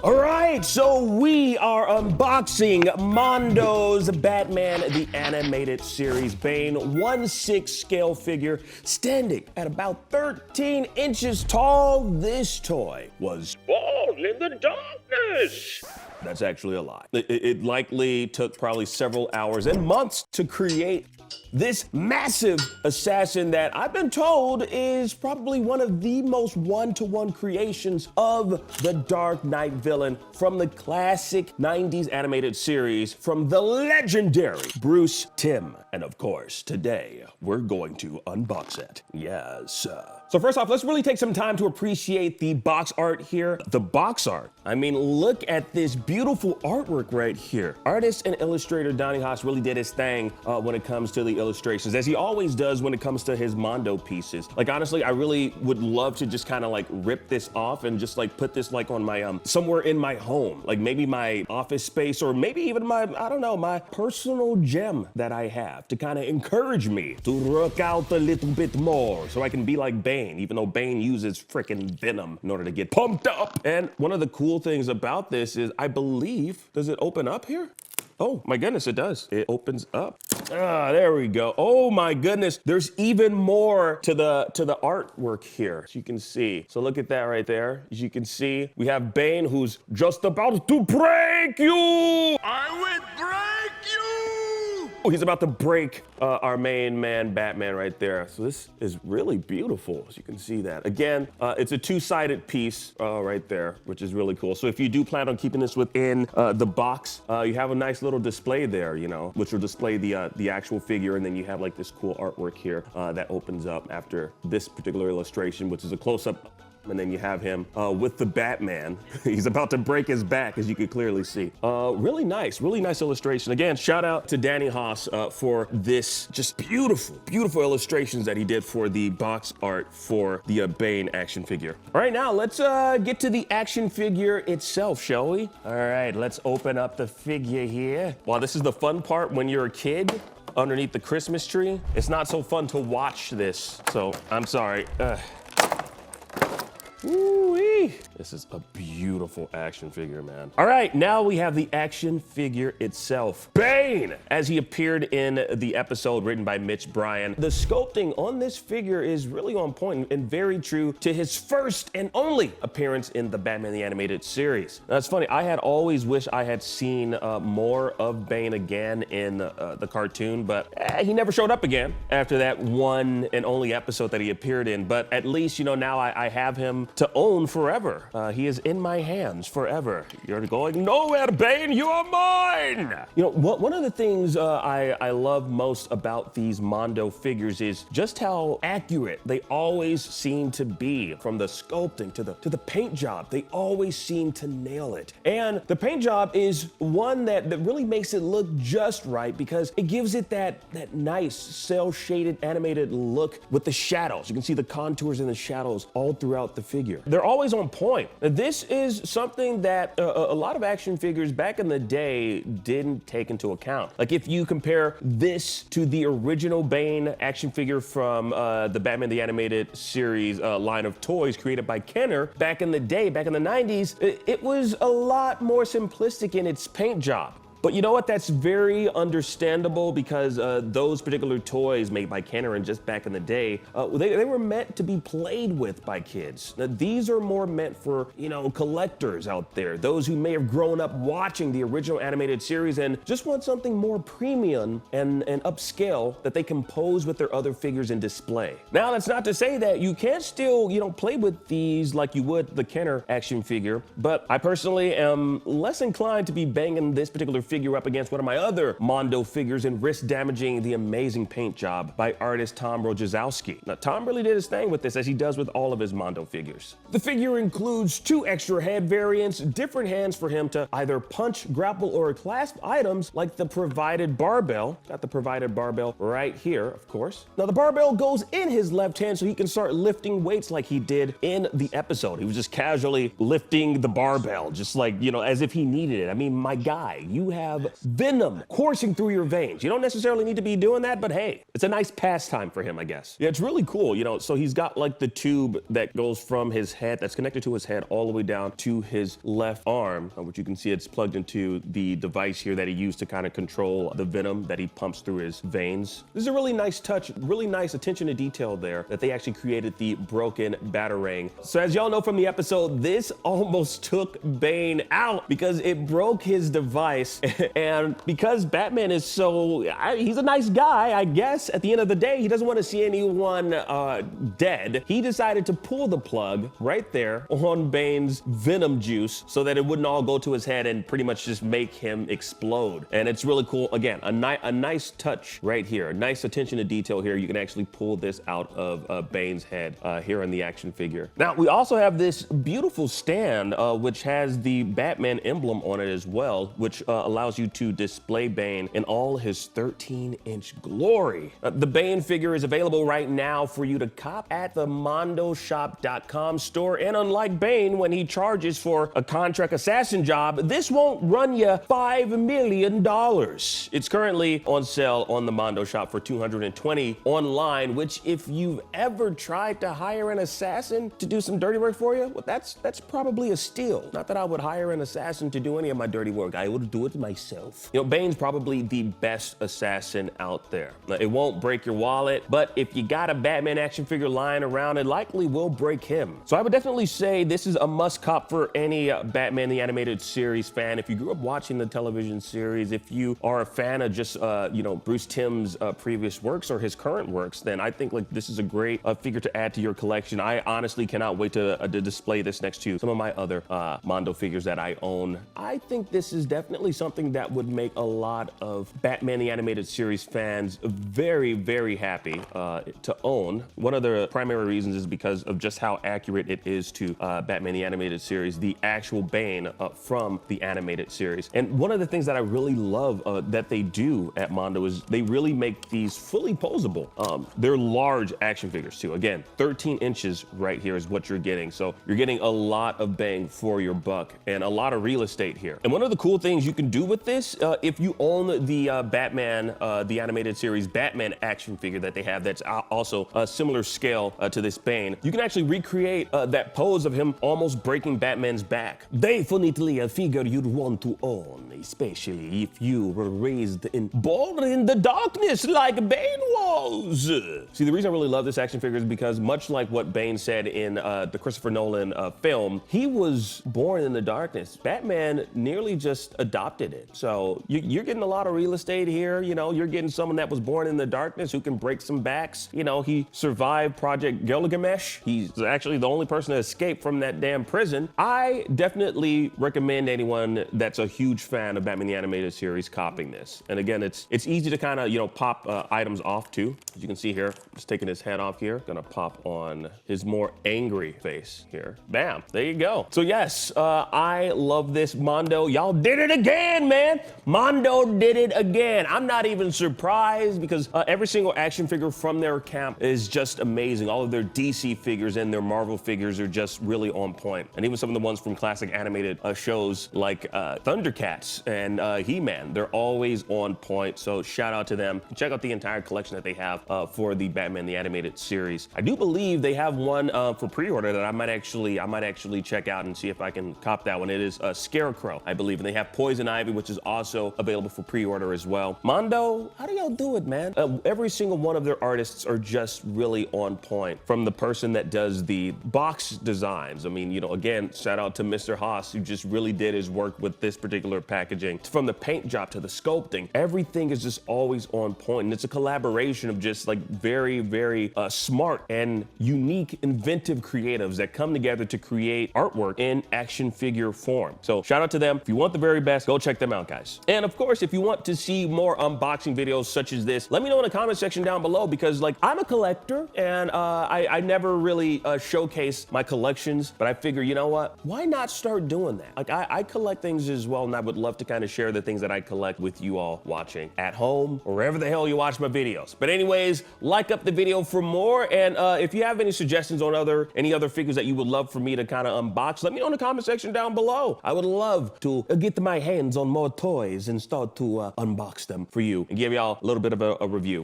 All right, so we are unboxing Mondo's Batman the Animated Series Bane 1/6 scale figure, standing at about 13 inches tall. This toy was born in the darkness. That's actually a lie. It likely took probably several hours and months to create this massive assassin that I've been told is probably one of the most one-to-one creations of the Dark Knight villain from the classic 90s animated series from the legendary Bruce Timm. And of course, today we're going to unbox it. Yes. So first off, let's really take some time to appreciate the box art here. The box art. I mean, look at this beautiful artwork right here. Artist and illustrator Donny Haas really did his thing when it comes to the illustrations, as he always does when it comes to his Mondo pieces. Like, honestly, I really would love to just kind of like rip this off and just like put this like on my, somewhere in my home, like maybe my office space, or maybe even my, I don't know, my personal gem that I have to kind of encourage me to work out a little bit more so I can be like Bane, even though Bane uses freaking venom in order to get pumped up. And one of the cool things about this is, I believe, does it open up here? Oh my goodness, it does. It opens up. Ah, there we go. Oh my goodness. There's even more to the artwork here, as you can see. So look at that right there. As you can see, we have Bane, who's just about to break you. I would break you. Oh, he's about to break our main man, Batman, right there. So this is really beautiful, as you can see that. Again, it's a two-sided piece right there, which is really cool. So if you do plan on keeping this within the box, you have a nice little display there, you know, which will display the actual figure, and then you have like this cool artwork here that opens up after this particular illustration, which is a close-up. And then you have him with the Batman. He's about to break his back, as you can clearly see. Really nice illustration. Again, shout out to Donny Haas for this just beautiful illustrations that he did for the box art for the Bane action figure. All right, now let's get to the action figure itself, shall we? All right, let's open up the figure here. Wow, this is the fun part when you're a kid underneath the Christmas tree. It's not so fun to watch this, so I'm sorry. Ooh-wee. This is a beautiful action figure, man. All right, now we have the action figure itself. Bane, as he appeared in the episode written by Mitch Bryan. The sculpting on this figure is really on point and very true to his first and only appearance in the Batman the Animated Series. Now, it's funny, I had always wished I had seen more of Bane again in the cartoon, but he never showed up again after that one and only episode that he appeared in. But at least, you know, now I have him to own forever. He is in my hands forever. You're going nowhere, Bane, you are mine! You know, one of the things I love most about these Mondo figures is just how accurate they always seem to be. From the sculpting to the paint job, they always seem to nail it. And the paint job is one that really makes it look just right, because it gives it that nice cel-shaded animated look with the shadows. You can see the contours and the shadows all throughout the figure. They're always on point. This is something that a lot of action figures back in the day didn't take into account. Like, if you compare this to the original Bane action figure from the Batman the Animated Series line of toys created by Kenner back in the day, back in the 90s, it was a lot more simplistic in its paint job. But you know what? That's very understandable, because those particular toys made by Kenner and just back in the day, they were meant to be played with by kids. Now, these are more meant for, you know, collectors out there, those who may have grown up watching the original animated series and just want something more premium and upscale that they can pose with their other figures and display. Now, that's not to say that you can't still, you know, play with these like you would the Kenner action figure, but I personally am less inclined to be banging this particular figure up against one of my other Mondo figures and risk damaging the amazing paint job by artist Tom Rodzowski. Now, Tom really did his thing with this, as he does with all of his Mondo figures. The figure includes 2 extra head variants, different hands for him to either punch, grapple, or clasp items, like the provided barbell. Got the provided barbell right here, of course. Now, the barbell goes in his left hand so he can start lifting weights like he did in the episode. He was just casually lifting the barbell, just like, you know, as if he needed it. I mean, my guy, you have venom coursing through your veins. You don't necessarily need to be doing that, but hey, it's a nice pastime for him, I guess. Yeah, it's really cool, you know, so he's got like the tube that goes from his head, that's connected to his head all the way down to his left arm, which you can see it's plugged into the device here that he used to kind of control the venom that he pumps through his veins. This is a really nice touch, really nice attention to detail there that they actually created the broken batarang. So as y'all know from the episode, this almost took Bane out because it broke his device. And because Batman is he's a nice guy, I guess, at the end of the day, he doesn't want to see anyone dead. He decided to pull the plug right there on Bane's venom juice so that it wouldn't all go to his head and pretty much just make him explode. And it's really cool. Again, a nice touch right here, nice attention to detail here. You can actually pull this out of Bane's head here in the action figure. Now, we also have this beautiful stand, which has the Batman emblem on it as well, which allows you to display Bane in all his 13-inch glory. The Bane figure is available right now for you to cop at the mondoshop.com store. And unlike Bane, when he charges for a contract assassin job, this won't run you $5 million. It's currently on sale on the Mondo shop for $220 online, which if you've ever tried to hire an assassin to do some dirty work for you, well, that's probably a steal. Not that I would hire an assassin to do any of my dirty work. I would do it myself. You know, Bane's probably the best assassin out there. Now, it won't break your wallet, but if you got a Batman action figure lying around, it likely will break him. So I would definitely say this is a must cop for any Batman the Animated Series fan. If you grew up watching the television series, if you are a fan of just, you know, Bruce Timm's previous works or his current works, then I think like this is a great figure to add to your collection. I honestly cannot wait to display this next to some of my other Mondo figures that I own. I think this is definitely something that would make a lot of Batman the Animated Series fans very, very happy to own. One of the primary reasons is because of just how accurate it is to Batman the Animated Series, the actual Bane from the animated series. And one of the things that I really love that they do at Mondo is they really make these fully posable. They're large action figures too. Again, 13 inches right here is what you're getting. So you're getting a lot of bang for your buck and a lot of real estate here. And one of the cool things you can do with this, if you own the Batman, the Animated Series Batman action figure that they have that's also a similar scale to this Bane, you can actually recreate that pose of him almost breaking Batman's back. Definitely a figure you'd want to own, especially if you were raised born in the darkness like Bane was. See, the reason I really love this action figure is because much like what Bane said in the Christopher Nolan film, he was born in the darkness. Batman nearly just adopted it. So you're getting a lot of real estate here. You know, you're getting someone that was born in the darkness who can break some backs. You know, he survived Project Gilgamesh. He's actually the only person to escape from that damn prison. I definitely recommend anyone that's a huge fan of Batman the Animated Series copying this. And again, it's easy to kind of, you know, pop items off too. As you can see here, just taking his head off here, gonna pop on his more angry face here. Bam, there you go. So yes, I love this Mondo. Y'all did it again, man. Mondo did it again. I'm not even surprised because every single action figure from their camp is just amazing. All of their DC figures and their Marvel figures are just really on point. And even some of the ones from classic animated shows like Thundercats and He-Man, they're always on point. So shout out to them. Check out the entire collection that they have for the Batman the Animated Series. I do believe they have one for pre-order that I might actually check out and see if I can cop that one. It is Scarecrow, I believe, and they have Poison Ivy, which is also available for pre-order as well. Mondo, how do y'all do it, man? Every single one of their artists are just really on point. From the person that does the box designs, I mean, you know, again, shout out to Mr. Haas, who just really did his work with this particular packaging. From the paint job to the sculpting, everything is just always on point. And it's a collaboration of just like very, very smart and unique, inventive creatives that come together to create artwork in action figure form. So shout out to them. If you want the very best, go check them out, guys. And of course, if you want to see more unboxing videos such as this, let me know in the comment section down below, because like I'm a collector and I never really showcase my collections, but I figure, you know what? Why not start doing that? Like I collect things as well, and I would love to kind of share the things that I collect with you all watching at home or wherever the hell you watch my videos. But anyways, like up the video for more, and if you have any suggestions on any other figures that you would love for me to kind of unbox, let me know in the comment section down below. I would love to get my hands on on more toys and start to unbox them for you and give y'all a little bit of a review.